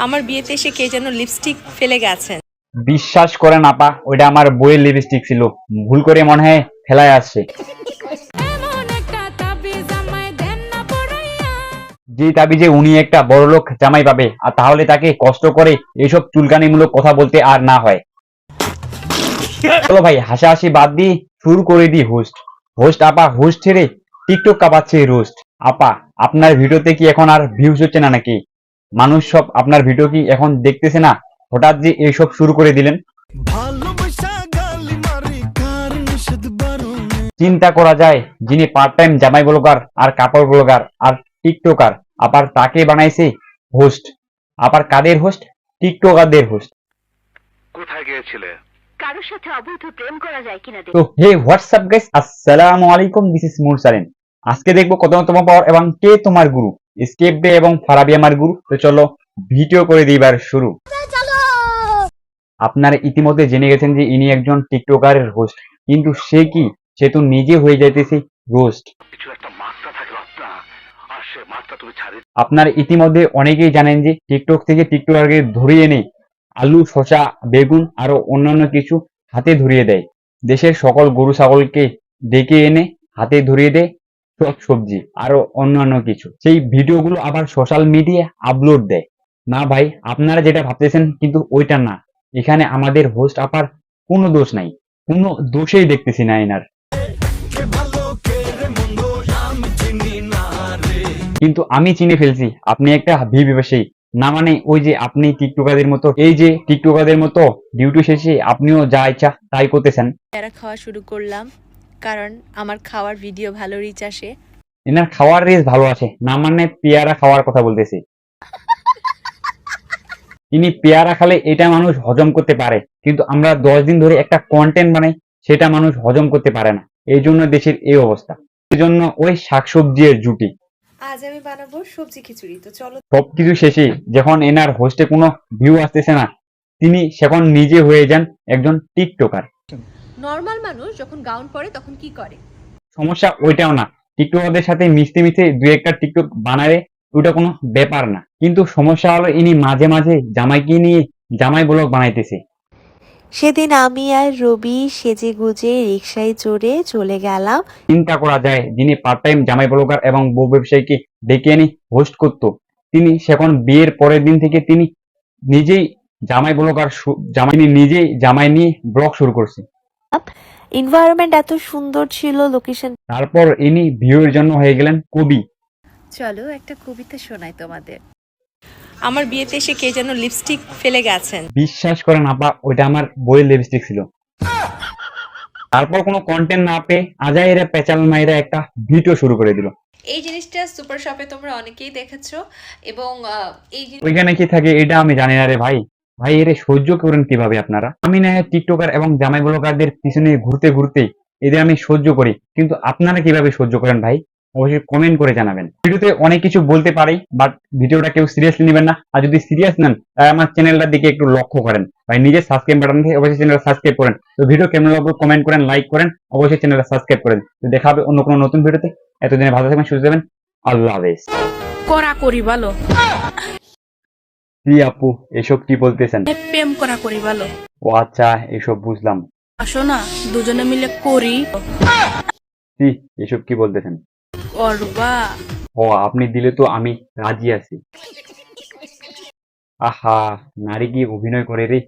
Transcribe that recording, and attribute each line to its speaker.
Speaker 1: আমার বিয়েতে এসে কে যেন লিপস্টিক ফেলে গেছেন।
Speaker 2: বিশ্বাস করেন আপা, ওইটা আমার বইয়ের লিপস্টিক ছিল, ভুল করে মনে হয় ফেলায় আসছে। যে তাবিজে উনি একটা বড়লোক জামাই পাবে, আর তাহলে তাকে কষ্ট করে এইসব চুলকানিমূলক কথা বলতে আর না হয়। চলো ভাই, হাসাহাসি বাদ দিয়ে শুরু করে দিই হোস্ট। হোস্ট আপা হোস্ট ছেড়ে টিকটক কাঁপাচ্ছে রোস্ট। আপা, আপনার ভিডিওতে কি এখন আর ভিউজ হচ্ছে না নাকি? মানুষ সব আপনার ভিডিও কি এখন দেখতেছে না? হঠাৎ যে এইসব শুরু করে দিলেন। চিন্তা করা যায়, যিনি পার্ট টাইম জামাই ব্লগার আর কাপড় ব্লগার আর টিকটকার, আবার তাকে বানাইছে হোস্ট। আবার কাদের হোস্ট? টিকটকারদের হোস্ট।
Speaker 3: কোথায় গিয়েছিলে?
Speaker 4: কারোর সাথে অবৈধ প্রেম করা যায় কিনা
Speaker 2: তো হে হোয়াটসঅ্যাপ গাইস, আসসালামু আলাইকুম, দিস ইজ মুরসালিন। আজকে দেখবো কততম পাওয়ার এবং কে তোমার গুরু, স্কেপ ডে এবং ফারাবি আমার গুরু। তো চলো ভিডিও করে দিবার শুরু। আপনারা ইতিমধ্যে জেনে গেছেন যে ইনি একজন টিকটকারের হোস্ট, কিন্তু সে কি, সে তো নিজে হয়ে যাইতেছে রোস্ট।
Speaker 3: কিছু একটা মাত্রা থাকে রত্না, আর সে মাত্রা তুমি ছাড়ি।
Speaker 2: আপনারা ইতিমধ্যে অনেকেই জানেন যে টিকটক থেকে টিকটকারকে ধরিয়ে এনে আলু, শসা, বেগুন আরো অন্যান্য কিছু হাতে ধরিয়ে দেয়। দেশের সকল গরু ছাগলকে ডেকে এনে হাতে ধরিয়ে দেয় সব সবজি আরো অন্যান্য কিছু। সেই ভিডিওগুলো আবার সোশ্যাল মিডিয়ায় আপলোড দেয়। না ভাই, আপনারা যেটা ভাবতেছেন কিন্তু ওইটা না। এখানে আমাদের হোস্ট আপার কোনো দোষ নাই, কোনো দোষেই দেখতেছি না এনার। কিন্তু আমি চিনে ফেলছি আপনি একটা ভিউ ব্যবসায়ী। না মানে ওই যে আপনি টিকটকারদের মতো, এই যে টিকটকারদের মতো ডিউটি শেষে আপনিও যা ইচ্ছা তাই করতেছেন।
Speaker 1: প্যারা খাওয়া শুরু করলাম কারণ আমার খাওয়ার ভিডিও ভালো রিচ আসে।
Speaker 2: এনার খাওয়ার রেস ভালো আছে, না মানে পেয়ারা খাওয়ার কথা বলতেছি। তিনি পেয়ারা খালে এটা মানুষ হজম করতে পারে, কিন্তু আমরা 10 দিন ধরে একটা কন্টেন্ট বানাই, সেটা মানুষ হজম করতে পারে না। এই জন্য দেশের এই অবস্থা। এই জন্য ওই শাকসবজির জুটি।
Speaker 1: আজ আমি বানাবো সবজি খিচুড়ি, তো চলো।
Speaker 2: সবকিছু শেষে যখন এনার হোস্টে কোনো ভিউ আসতেছে না, তিনি সেখন নিজে হয়ে যান একজন টিকটকার।
Speaker 1: নর্মাল মানুষ যখন গাউন পরে তখন কি করে?
Speaker 2: সমস্যা ওইটাও না, টিকটকারদের সাথে মিশতে মিশতে দুই একটা টিকটক বানালে ওটা কোনো ব্যাপার না। কিন্তু সমস্যা হলো ইনি মাঝে মাঝে জামাইকে নিয়ে জামাই ব্লগ বানাইতেছে।
Speaker 5: সেদিন আমি আর রবি সেজে গুজে রিকশায় চড়ে চলে গেলাম।
Speaker 2: চিন্তা করা যায়, যিনি পার্ট টাইম জামাই ব্লগার এবং বউ ব্যবসায়ীকে ডেকে এনে হোস্ট করত, তিনি সেখন বিয়ের পরের দিন থেকে তিনি নিজেই জামাই ব্লগার, তিনি নিজেই জামাই নিয়ে ব্লগ শুরু করছে।
Speaker 5: এনভায়রনমেন্ট এত সুন্দর ছিল, লোকেশন।
Speaker 2: তারপর ইনি ভিউয়ের জন্য হয়ে গেলেন কবি।
Speaker 1: চলো একটা কবিতা শোনাই তোমাদের। আমার বিয়েতে এসে কে যেন লিপস্টিক ফেলে গেছেন।
Speaker 2: বিশ্বাস করেন আপা, ওইটা আমার বইয়ের লিপস্টিক ছিল। তারপর কোনো কন্টেন্ট না পেয়ে আজাইরা পেঁচাল মাইরা একটা ভিডিও শুরু করে দিল।
Speaker 1: এই জিনিসটা সুপার শপে তোমরা অনেকেই দেখেছো এবং
Speaker 2: ওইখানে কি থাকে এটা আমি জানি না রে ভাই। ভাই এর সহ্য করেন কিভাবে আপনারা? আমি না হয় টিকটকার এবং জামাই ব্লগারদের পিছনে ঘুরতে ঘুরতে এদের আমি সহ্য করি, কিন্তু আপনারা কিভাবে সহ্য করেন ভাই? অবশ্যই কমেন্ট করে জানাবেন। ভিডিওতে অনেক কিছু বলতে পারি, বাট ভিডিওটা কেউ সিরিয়াসলি নেবেন না। আর যদি সিরিয়াস নেন তাহলে আমার চ্যানেলটার দিকে একটু লক্ষ্য করেন ভাই। নিজের সাবস্ক্রাইব বাটন থেকে অবশ্যই চ্যানেলটা সাবস্ক্রাইব করেন। তো ভিডিও কেমন লাগবে কমেন্ট করেন, লাইক করেন, অবশ্যই চ্যানেলটা সাবস্ক্রাইব করেন। তো দেখা হবে অন্য কোনো নতুন ভিডিওতে। এতদিনে ভালো থাকবেন, সুস্থ থাকবেন। আল্লাহ হাফেজ।
Speaker 6: করা করি ভালো,
Speaker 2: জি আপু, এসব কি বলতেছেন?
Speaker 6: প্রেম করা করি ভালো।
Speaker 2: ও আচ্ছা, এসব বুঝলাম।
Speaker 6: আসো না দুজনে মিলে করি।
Speaker 2: জি, এসব কি বলতেছেন?
Speaker 6: করবা
Speaker 2: ও আপনি দিলে তো আমি রাজি আছি। আহা, নারী কি অভিনয় করে রে।